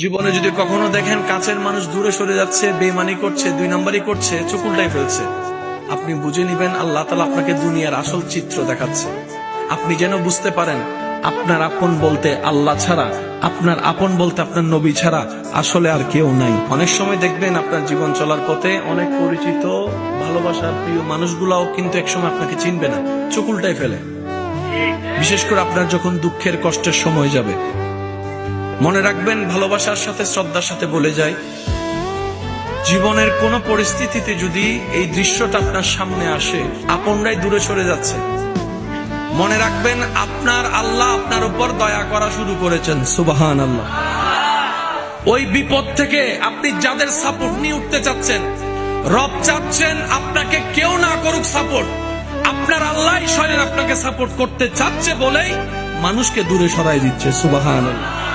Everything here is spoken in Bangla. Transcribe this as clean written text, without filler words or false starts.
জীবনে যদি কখনো দেখেন কাছের মানুষ দূরে সরে যাচ্ছে, বেইমানি করছে, দুই নাম্বারই করছে, চোখ উল্টাই ফেলছে, আপনি বুঝে নিবেন আল্লাহ তাআলা আপনাকে দুনিয়ার আসল চিত্র দেখাচ্ছে। আপনি যেন বুঝতে পারেন আপনার আপন বলতে আল্লাহ ছাড়া, আপনার আপন বলতে আপনার নবী ছাড়া আসলে আর কেউ নাই। অনেক সময় দেখবেন আপনার জীবন চলার পথে অনেক পরিচিত ভালোবাসার প্রিয় মানুষগুলাও কিন্তু একসময় আপনাকে চিনবে না, চোখ উল্টাই ফেলে। বিশেষ করে আপনার যখন দুঃখের কষ্টের সময় যাবে, মনে রাখবেন ভালোবাসার সাথে শ্রদ্ধার সাথে বলে যায়, জীবনের কোন পরিস্থিতিতে যদি এই দৃশ্যটা আপনার সামনে আসে, আপনরাই দূরে সরে যাচ্ছে, মনে রাখবেন আপনার আল্লাহ আপনার উপর দয়া করা শুরু করেছেন। সুবহানাল্লাহ। ওই বিপদ থেকে আপনি যাদের সাপোর্ট নিয়ে উঠতে চাচ্ছেন, রব চাচ্ছেন আপনাকে কেউ না করুক সাপোর্ট, আপনার আল্লাহ স্বয়ং আপনাকে সাপোর্ট করতে চাচ্ছে বলেই মানুষকে দূরে সরাই দিচ্ছে। সুবহানাল্লাহ।